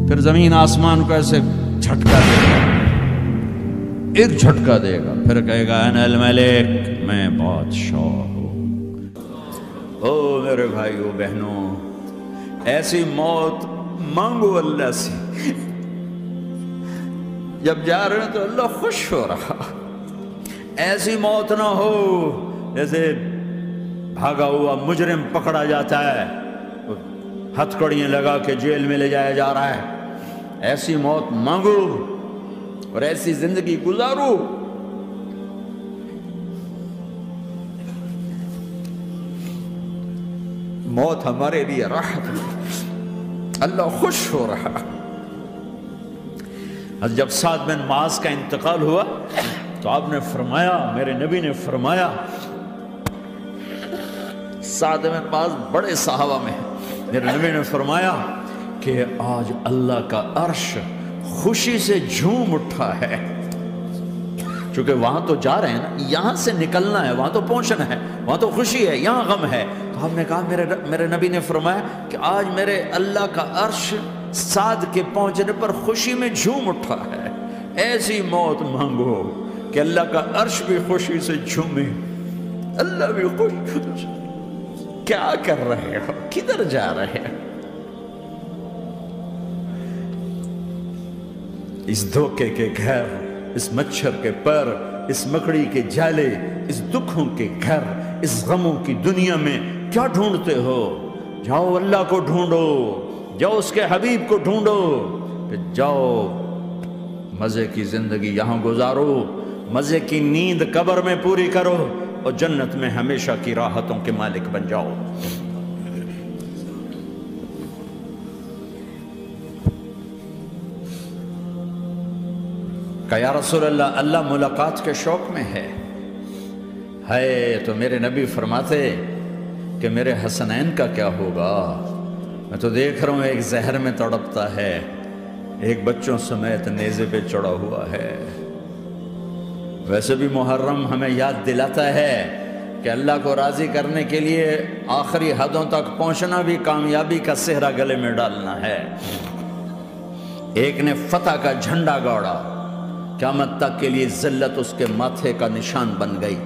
پھر زمین آسمان کو ایسے جھٹکا دے گا، ایک جھٹکا دے گا، پھر کہے گا انا الملک، میں بادشاہ ہوں۔ او میرے بھائیو بہنوں، ایسی موت مانگو اللہ سے، جب جا رہے ہیں تو اللہ خوش ہو رہا۔ ایسی موت نہ ہو جیسے بھاگا ہوا مجرم پکڑا جاتا ہے، ہتھ کڑیاں لگا کے جیل میں لے جایا جا رہا ہے۔ ایسی موت مانگو اور ایسی زندگی گزارو۔ موت ہمارے لیے راحت ہے، اللہ خوش ہو رہا۔ جب سعد بن معاذ کا انتقال ہوا تو آپ نے فرمایا، میرے نبی نے فرمایا، سعد بن معاذ بڑے صحابہ میں ہیں، میرے نبی نے فرمایا کہ آج اللہ کا عرش خوشی سے جھوم اٹھا ہے، چونکہ وہاں تو جا رہے ہیں نا، یہاں سے نکلنا ہے، وہاں تو پہنچنا ہے، وہاں تو خوشی ہے، یہاں غم ہے۔ تو ہم نے کہا، میرے نبی نے فرمایا کہ آج میرے اللہ کا عرش سعد کے پہنچنے پر خوشی میں جھوم اٹھا ہے۔ ایسی موت مانگو کہ اللہ کا عرش بھی خوشی سے جھومے، اللہ بھی خوش۔ کیا کر رہے ہو؟ کدھر جا رہے ہو؟ اس دھوکے کے گھر، اس مچھر کے پر، اس مکڑی کے جالے، اس دکھوں کے گھر، اس غموں کی دنیا میں کیا ڈھونڈتے ہو؟ جاؤ اللہ کو ڈھونڈو، جاؤ اس کے حبیب کو ڈھونڈو، پھر جاؤ مزے کی زندگی یہاں گزارو، مزے کی نیند قبر میں پوری کرو، اور جنت میں ہمیشہ کی راحتوں کے مالک بن جاؤ۔ کہ یا رسول اللہ، اللہ ملاقات کے شوق میں ہے۔ تو میرے نبی فرماتے کہ میرے حسنین کا کیا ہوگا؟ میں تو دیکھ رہا ہوں ایک زہر میں تڑپتا ہے، ایک بچوں سمیت نیزے پہ چڑھا ہوا ہے۔ ویسے بھی محرم ہمیں یاد دلاتا ہے کہ اللہ کو راضی کرنے کے لیے آخری حدوں تک پہنچنا بھی کامیابی کا صحرا گلے میں ڈالنا ہے۔ ایک نے فتح کا جھنڈا گاڑا، قیامت تک کے لیے ذلت اس کے ماتھے کا نشان بن گئی۔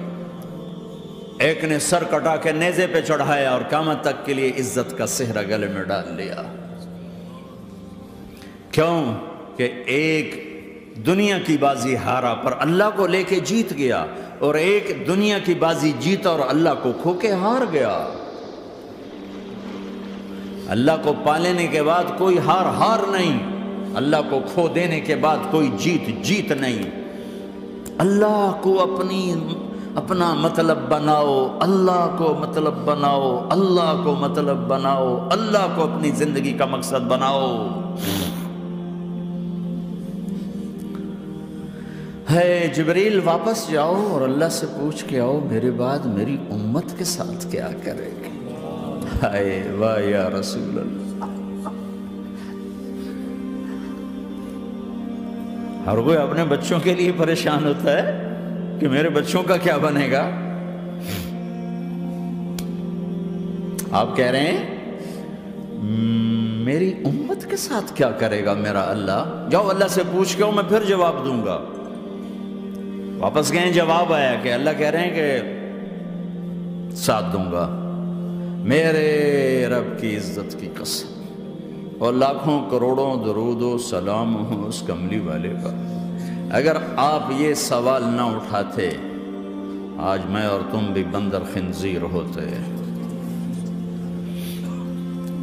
ایک نے سر کٹا کے نیزے پہ چڑھایا اور قیامت تک کے لیے عزت کا صحرا گلے میں ڈال لیا۔ کیوں کہ ایک دنیا کی بازی ہارا پر اللہ کو لے کے جیت گیا، اور ایک دنیا کی بازی جیتا اور اللہ کو کھو کے ہار گیا۔ اللہ کو پا لینے کے بعد کوئی ہار نہیں، اللہ کو کھو دینے کے بعد کوئی جیت نہیں۔ اللہ کو اپنا مطلب بناؤ، اللہ کو مطلب بناؤ، اللہ کو مطلب بناؤ، اللہ کو اپنی زندگی کا مقصد بناؤ۔ جبریل واپس جاؤ اور اللہ سے پوچھ کے آؤ، میرے بعد میری امت کے ساتھ کیا کرے گی؟ واہ یا رسول اللہ۔ ہر کوئی اپنے بچوں کے لیے پریشان ہوتا ہے کہ میرے بچوں کا کیا بنے گا۔ آپ کہہ رہے ہیں میری امت کے ساتھ کیا کرے گا میرا اللہ؟ جاؤ اللہ سے پوچھ کے آؤ، میں پھر جواب دوں گا۔ واپس گئے، جواب آیا کہ اللہ کہہ رہے ہیں کہ ساتھ دوں گا، میرے رب کی عزت کی قسم، اور لاکھوں کروڑوں درود و سلام ہوں اس کملی والے کا۔ اگر آپ یہ سوال نہ اٹھاتے، آج میں اور تم بھی بندر خنزیر ہوتے۔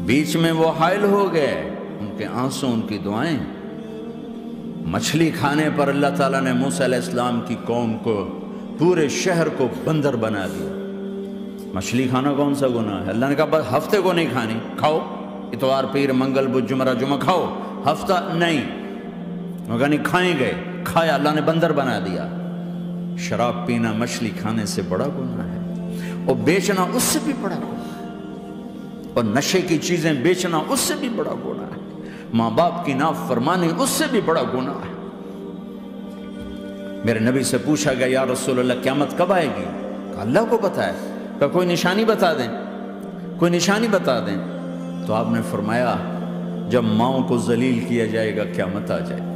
بیچ میں وہ حائل ہو گئے، ان کے آنسو، ان کی دعائیں۔ مچھلی کھانے پر اللہ تعالیٰ نے موسیٰ علیہ السلام کی قوم کو، پورے شہر کو بندر بنا دیا۔ مچھلی کھانا کون سا گناہ ہے؟ اللہ نے کہا بس ہفتے کو نہیں کھانی، کھاؤ، اتوار پیر منگل بدھ جمعہ جمعہ کھاؤ، ہفتہ نہیں۔ مگر نہیں کھائیں گے، کھایا، اللہ نے بندر بنا دیا۔ شراب پینا مچھلی کھانے سے بڑا گناہ ہے، اور بیچنا اس سے بھی بڑا گناہ ہے، اور نشے کی چیزیں بیچنا اس سے بھی بڑا گناہ ہے، ماں باپ کی نافرمانی اس سے بھی بڑا گناہ ہے۔ میرے نبی سے پوچھا گیا یا رسول اللہ قیامت کب آئے گی؟ کہا اللہ کو پتہ ہے۔ کہا کوئی نشانی بتا دیں، کوئی نشانی بتا دیں۔ تو آپ نے فرمایا جب ماؤں کو ذلیل کیا جائے گا قیامت آ جائے گی۔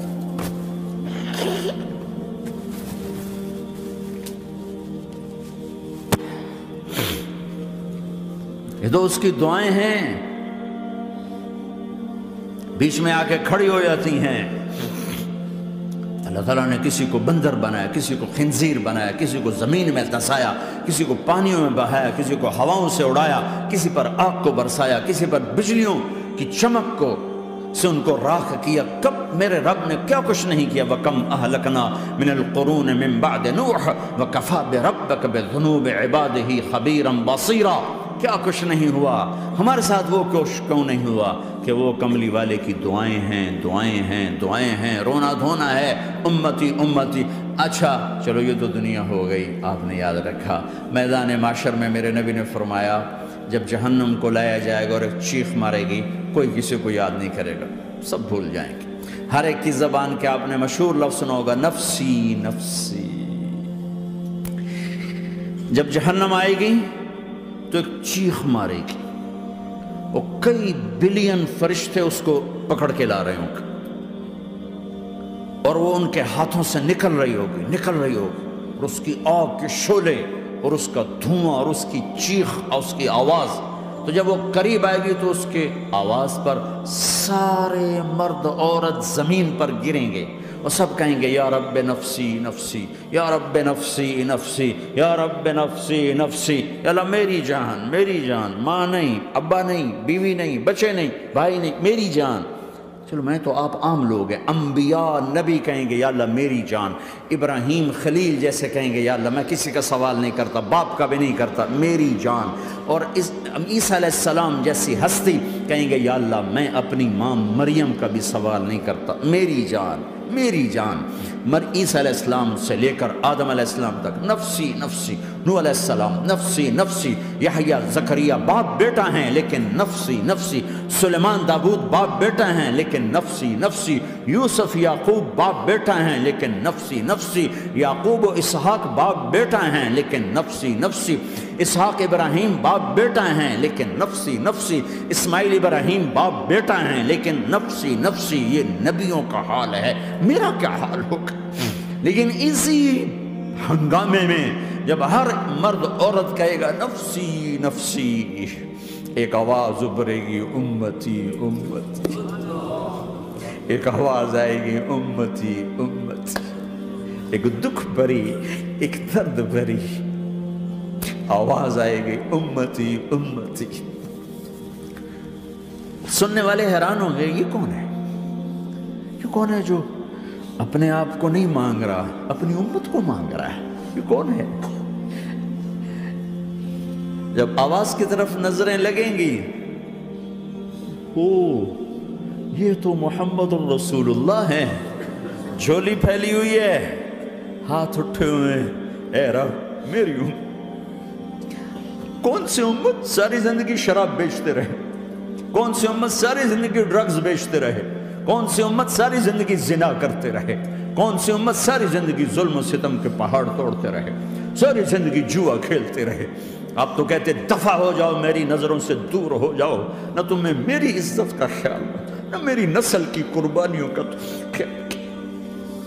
یہ تو اس کی دعائیں ہیں، بیچ میں آ کے کھڑی ہو جاتی ہیں۔ اللہ تعالیٰ نے کسی کو بندر بنایا، کسی کو خنزیر بنایا، کسی کو زمین میں دھسایا، کسی کو پانیوں میں بہایا، کسی کو ہواؤں سے اڑایا، کسی پر آگ کو برسایا، کسی پر بجلیوں کی چمک کو سے ان کو راکھ کیا۔ کب میرے رب نے کیا کچھ نہیں کیا۔ وَكَمْ أَهْلَكْنَا مِنَ الْقُرُونِ مِن بَعْدِ نُوحٍ وَكَفَى بِرَبِّكَ بِذُنُوبِ عِبَادِهِ خَبِيرًا بَصِيرًا۔ کیا کچھ نہیں ہوا ہمارے ساتھ، وہ کیوں نہیں ہوا کہ وہ کملی والے کی دعائیں ہیں، دعائیں ہیں، دعائیں ہیں، رونا دھونا ہے، امتی امتی۔ اچھا چلو یہ تو دنیا ہو گئی، آپ نے یاد رکھا میدان معاشر میں میرے نبی نے فرمایا جب جہنم کو لایا جائے گا اور ایک چیخ مارے گی، کوئی کسی کو یاد نہیں کرے گا، سب بھول جائیں گے۔ ہر ایک کی زبان کے آپ نے مشہور لفظ سنا ہوگا، نفسی نفسی۔ جب جہنم آئے گی تو ایک چیخ مارے گی، اور کئی بلین فرشتے اس کو پکڑ کے لا رہے ہوں گے، اور وہ ان کے ہاتھوں سے نکل رہی ہوگی، اور اس کی آگ کے شعلے اور اس کا دھواں اور اس کی چیخ اور اس کی آواز۔ تو جب وہ قریب آئے گی تو اس کے آواز پر سارے مرد عورت زمین پر گریں گے اور سب کہیں گے یا رب نفسی نفسی، یا رب نفسی نفسی، یا رب نفسی نفسی۔ یا اللہ میری جان، میری جان، ماں نہیں، ابا نہیں، بیوی نہیں، بچے نہیں، بھائی نہیں، میری جان۔ چلو میں تو آپ عام لوگ ہیں، انبیاء نبی کہیں گے یا اللہ میری جان، ابراہیم خلیل جیسے کہیں گے یا اللہ میں کسی کا سوال نہیں کرتا، باپ کا بھی نہیں کرتا، میری جان۔ اور عیسیٰ علیہ السلام جیسی ہستی کہیں گے یا اللہ میں اپنی ماں مریم کا بھی سوال نہیں کرتا، میری جان، میری جان۔ عیسیٰ علیہ السلام سے لے کر آدم علیہ السلام تک نفسی نفسی، نوح علیہ السلام نفسی نفسی، یحییٰ زکریا باپ بیٹا ہیں لیکن نفسی نفسی، سلیمان داؤد باپ بیٹا ہیں لیکن نفسی نفسی، یوسف یعقوب باپ بیٹا ہیں لیکن نفسی نفسی، یعقوب و اسحاق باپ بیٹا ہیں لیکن نفسی نفسی، اسحاق ابراہیم باپ بیٹا ہیں لیکن نفسی نفسی، اسماعیل ابراہیم باپ بیٹا ہیں لیکن نفسی نفسی۔ یہ نبیوں کا حال ہے، میرا کیا حال ہوگا؟ لیکن اسی ہنگامے میں جب ہر مرد عورت کہے گا نفسی نفسی، ایک آواز ابھرے گی امتی امتی، ایک آواز آئے گی امتی امتی، ایک دکھ بھری، ایک درد بھری آواز آئے گی امتی امتی۔ سننے والے حیران ہوں گے یہ کون ہے، یہ کون ہے جو اپنے آپ کو نہیں مانگ رہا، اپنی امت کو مانگ رہا ہے، یہ کون ہے؟ جب آواز کی طرف نظریں لگیں گی، او یہ تو محمد الرسول اللہ ہیں، جھولی پھیلی ہوئی ہے، ہاتھ اٹھے ہوئے ہیں، اے رب میری امت۔ کون سی امت ساری زندگی شراب بیچتے رہے، کون سی امت ساری زندگی ڈرگز بیچتے رہے، کون سی امت ساری زندگی زنا کرتے رہے، کون سی امت ساری زندگی ظلم و ستم کے پہاڑ توڑتے رہے، ساری زندگی جوا کھیلتے رہے۔ آپ تو کہتے دفع ہو جاؤ، میری نظروں سے دور ہو جاؤ، نہ تمہیں میری عزت کا خیال نہ میری نسل کی قربانیوں کا خیال،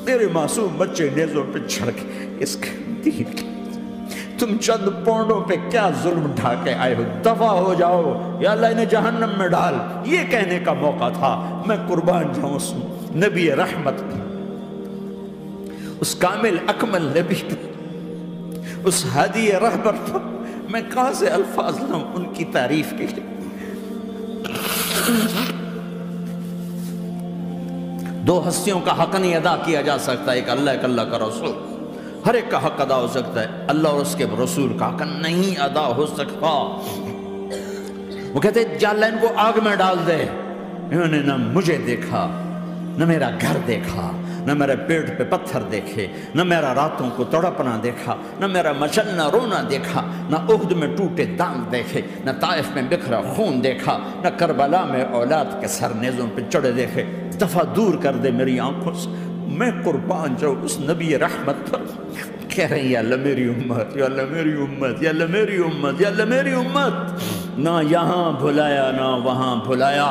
میرے معصوم بچے نیزوں پہ چڑھ کے اس کے دین کے تم چند پونڈوں پہ کیا ظلم ڈھا کے آئے ہو، دفع ہو جاؤ یا اللہ انہیں جہنم میں ڈال۔ یہ کہنے کا موقع تھا، میں قربان جاؤں اس نبی رحمت پر، اس کامل اکمل نبی پر، اس ہادی رہبر پر میں کہاں سے الفاظ لاؤں ان کی تعریف کے لیے۔ دو ہستیوں کا حق نہیں ادا کیا جا سکتا، ایک اللہ، ایک اللہ کا رسول۔ ہر ایک کا حق ادا ہو سکتا ہے، اللہ اور اس کے رسول کا حق نہیں ادا ہو سکتا۔ وہ کہتے ہیں یا اللہ ان کو آگ میں ڈال دے، انہوں نے نہ مجھے دیکھا، نہ میرا گھر دیکھا، نہ میرے پیٹ پہ پتھر دیکھے، نہ میرا راتوں کو تڑپنا دیکھا، نہ میرا مچلنا رونا دیکھا، نہ احد میں ٹوٹے دانت دیکھے، نہ طائف میں بکھرا خون دیکھا، نہ کربلا میں اولاد کے سر نیزوں پہ چڑھے دیکھے۔ دفعہ دور کر دے میری آنکھوں سے، میں قربان جاؤں اس نبی رحمت پر۔ کہہ رہے ہیں یا اللہ میری امت، یا اللہ میری امت، یا اللہ میری امت، یا اللہ میری امت۔ نہ یہاں بھلایا نہ وہاں بھلایا،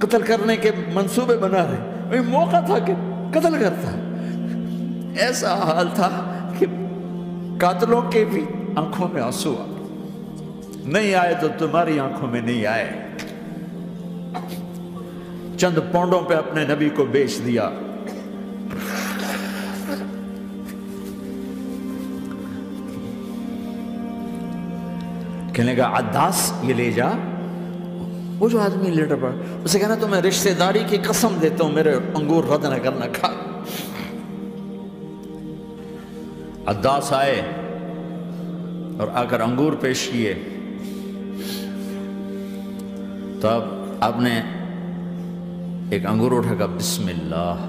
قتل کرنے کے منصوبے بنا رہے، موقع تھا کہ قتل کرتا۔ ایسا حال تھا کہ قاتلوں کے بھی آنکھوں میں آنسو آ نہیں آئے تو تمہاری آنکھوں میں نہیں آئے۔ چند پونڈوں پہ اپنے نبی کو بیچ دیا۔ کہنے لگا عداس یہ لے جا۔ وہ جو آدمی لیٹر پڑا اسے کہنا تو میں رشتہ داری کی قسم دیتا ہوں میرے انگور رد نہ کرنا، کھا۔ عداس آئے اور آ کر انگور پیش کیے، تو اب آپ نے ایک انگور اٹھا کر بسم اللہ۔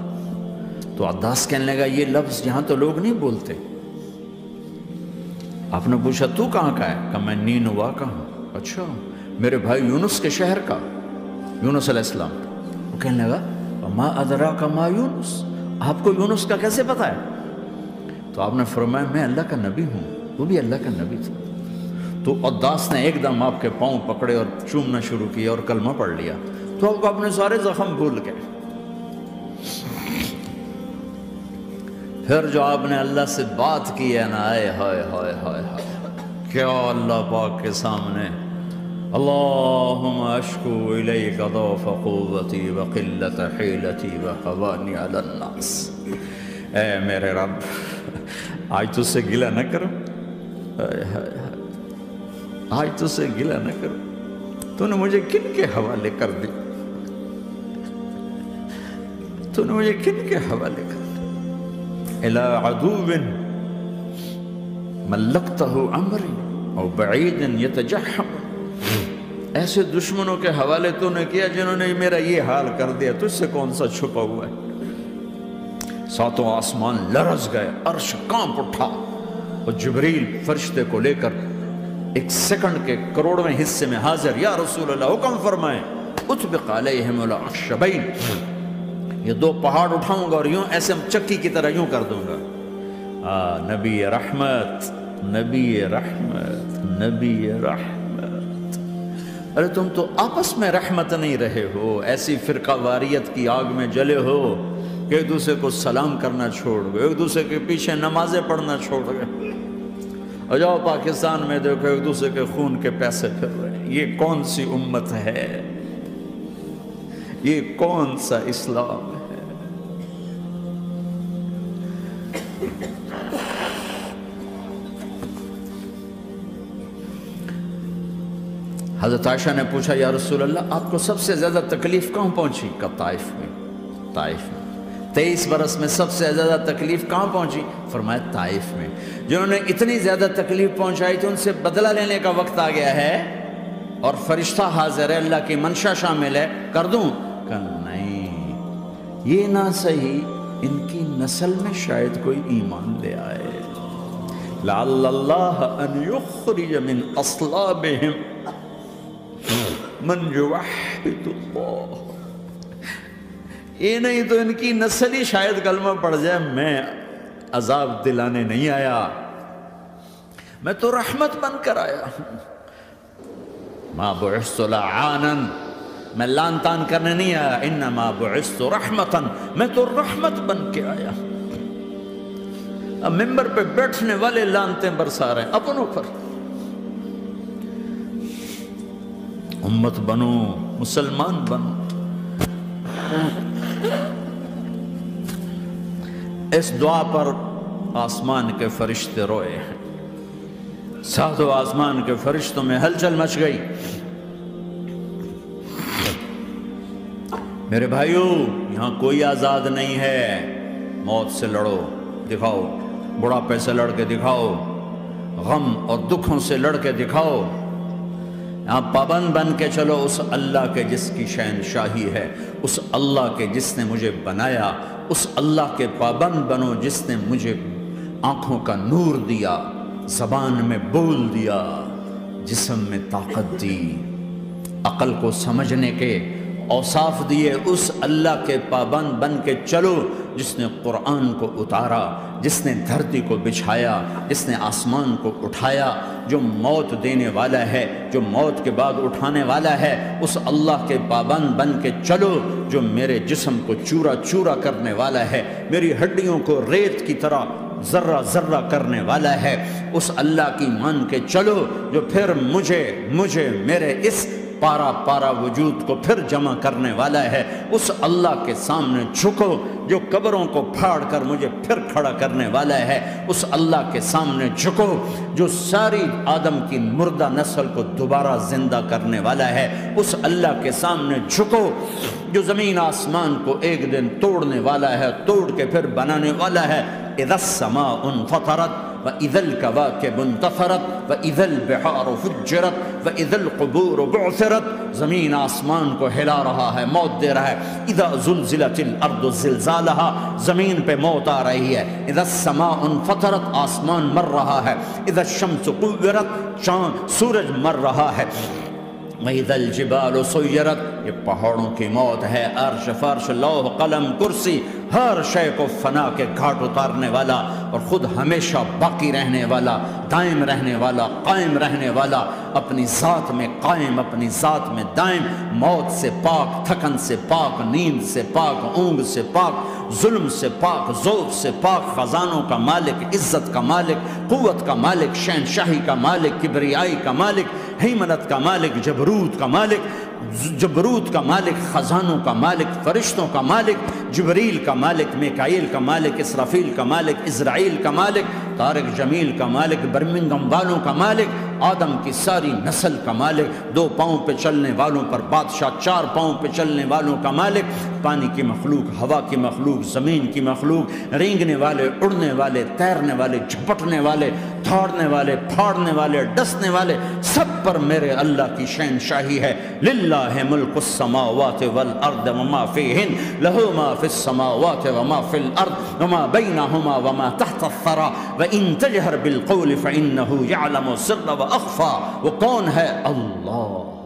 تو عداس کہنے لگا یہ لفظ یہاں تو لوگ نہیں بولتے۔ آپ نے پوچھا تو کہاں کا ہے؟ کہا میں نینوا کا ہوں۔ اچھا، میرے بھائی یونس کے شہر کا، یونس علیہ السلام۔ وہ کہنے لگا ما ادراک ما یونس، آپ کو یونس کا کیسے پتا ہے؟ تو آپ نے فرمایا میں اللہ کا نبی ہوں، وہ بھی اللہ کا نبی تھا۔ تو عداس نے ایک دم آپ کے پاؤں پکڑے اور چومنا شروع کیا اور کلمہ پڑھ لیا، تو آپ کو اپنے سارے زخم بھول گئے۔ پھر جو آپ نے اللہ سے بات کی ہے نا، آئے ہائے ہائے ہائے ہائے، کیا اللہ پاک کے سامنے اللہم اشکو الیک ضعف قوتی وقلت حیلتی وحوانی علی الناس۔ اے میرے رب آج تجھ سے گلہ نہ کروں، آج تجھ سے گلہ نہ کروں، تو نے مجھے کن کے حوالے کر دی، تو نے مجھے کن کے حوالے کر دی؟ الی عدو ملکتہ عمری او بعید یتجحم، ایسے دشمنوں کے حوالے تو نے کیا جنہوں نے میرا یہ حال کر دیا، تجھ سے کون سا چھپا ہوا ہے؟ ساتوں آسمان لرز گئے، عرش کانپ اٹھا، اور جبریل فرشتے کو لے کر ایک سیکنڈ کے کروڑویں حصے میں حاضر، یا رسول اللہ حکم فرمائیں اطبق علیہم الاخشبین، یہ دو پہاڑ اٹھاؤں گا اور یوں ایسے چکی کی طرح یوں کر دوں گا۔ نبی رحمت، نبی رحمت، نبی رحمت۔ ارے تم تو آپس میں رحمت نہیں رہے ہو، ایسی فرقہ واریت کی آگ میں جلے ہو کہ ایک دوسرے کو سلام کرنا چھوڑ گئے، ایک دوسرے کے پیچھے نمازیں پڑھنا چھوڑ گئے، اور جاؤ پاکستان میں دیکھو ایک دوسرے کے خون کے پیسے پھر رہے ہیں۔ یہ کون سی امت ہے؟ یہ کون سا اسلام ہے؟ حضرت عائشہ نے پوچھا یا رسول اللہ آپ کو سب سے زیادہ تکلیف کہاں پہنچی؟ کہا طائف میں، طائف میں۔ 23 برس میں سب سے زیادہ تکلیف کہاں پہنچی؟ فرمایا طائف میں۔ جنہوں نے اتنی زیادہ تکلیف پہنچائی تھی ان سے بدلہ لینے کا وقت آ گیا ہے، اور فرشتہ حاضر ہے، اللہ کی منشا شامل ہے، کر دوں؟ کہا نہیں، یہ نہ صحیح، ان کی نسل میں شاید کوئی ایمان لے آئے، لعل اللہ ان یخرج من اصلابہم من یوحد اللہ، یہ نہیں تو ان کی نسل ہی شاید کلمہ پڑ جائے۔ میں عذاب دلانے نہیں آیا، میں تو رحمت بن کر آیا۔ ما بعثت لعانا، میں لان تان کرنے نہیں آیا، انما بعثت رحمتا، میں تو رحمت بن کے آیا۔ اب ممبر پہ بیٹھنے والے لانتیں برسا رہے ہیں اپنوں پر۔ امت بنو، مسلمان بنو۔ اس دعا پر آسمان کے فرشتے روئے ہیں، ساتوں آسمان کے فرشتوں میں ہلچل مچ گئی۔ میرے بھائیو، یہاں کوئی آزاد نہیں ہے، موت سے لڑو، دکھاؤ، بڑھاپے سے لڑ کے دکھاؤ، غم اور دکھوں سے لڑ کے دکھاؤ، یہاں پابند بن کے چلو اس اللہ کے جس کی شہنشاہی ہے، اس اللہ کے جس نے مجھے بنایا، اس اللہ کے پابند بنو جس نے مجھے آنکھوں کا نور دیا، زبان میں بول دیا، جسم میں طاقت دی، عقل کو سمجھنے کے اوصاف دیے، اس اللہ کے پابند بن کے چلو جس نے قرآن کو اتارا، جس نے دھرتی کو بچھایا، جس نے آسمان کو اٹھایا، جو موت دینے والا ہے، جو موت کے بعد اٹھانے والا ہے، اس اللہ کے پابند بن کے چلو جو میرے جسم کو چورا چورا کرنے والا ہے، میری ہڈیوں کو ریت کی طرح ذرہ ذرہ کرنے والا ہے، اس اللہ کی مان کے چلو جو پھر مجھے میرے اس پارا پارا وجود کو پھر جمع کرنے والا ہے، اس اللہ کے سامنے جھکو جو قبروں کو پھاڑ کر مجھے پھر کھڑا کرنے والا ہے، اس اللہ کے سامنے جھکو جو ساری آدم کی مردہ نسل کو دوبارہ زندہ کرنے والا ہے، اس اللہ کے سامنے جھکو جو زمین آسمان کو ایک دن توڑنے والا ہے، توڑ کے پھر بنانے والا ہے۔ اذا السماء انفطرت وَإِذَا الْكَوَاكِبُ انتَثَرَتْ وَإِذَا الْبِحَارُ فُجِّرَتْ وَإِذَا الْقُبُورُ بُعْثِرَتْ، زمین آسمان کو ہلا رہا ہے، موت دے رہا ہے۔ اِذَا زُلْزِلَتِ الْأَرْضُ زِلْزَالَهَا، زمین پہ موت آ رہی ہے۔ اِذَا السَّمَاءُ انفطرت، آسمان مر رہا ہے۔ اِذَا الشَّمْسُ كُوِّرَتْ، چاند سورج مر رہا ہے۔ وَإِذَا الْجِبَالُ سُيِّرَتْ، یہ پہاڑوں کی موت ہے۔ عرش فرش لوح قلم کرسی ہر شے کو فنا کے گھاٹ اتارنے والا اور خود ہمیشہ باقی رہنے والا، دائم رہنے والا، قائم رہنے والا، اپنی ذات میں قائم، اپنی ذات میں دائم، موت سے پاک، تھکن سے پاک، نیند سے پاک، اونگ سے پاک، ظلم سے پاک، ذوق سے پاک، خزانوں کا مالک، عزت کا مالک، قوت کا مالک، شہنشاہی کا مالک، کبریائی کا مالک، ہیمنت کا مالک، جبروت کا مالک، جبروت کا مالک، خزانوں کا مالک، فرشتوں کا مالک، جبریل کا مالک، میکائیل کا مالک، اسرافیل کا مالک، اسرائیل کا مالک، طارق جمیل کا مالک، برمنگم والوں کا مالک، آدم کی ساری نسل کا مالک، 2 پاؤں پہ چلنے والوں پر بادشاہ، 4 پاؤں پہ چلنے والوں کا مالک، پانی کی مخلوق، ہوا کی مخلوق، زمین کی مخلوق، رینگنے والے، اڑنے والے، تیرنے والے، جھپٹنے والے، دھاڑنے والے، پھاڑنے والے، ڈسنے والے، سب پر میرے اللہ کی شہنشاہی ہے۔ للہ ملک السماوات والارض وما فیہن، لہ ما فی السماوات وما فی الارض وما بینہما وما تحت الثری وان تجہر بالقول فانہ یعلم السر واخفی۔ وہ کون ہے؟ اللہ۔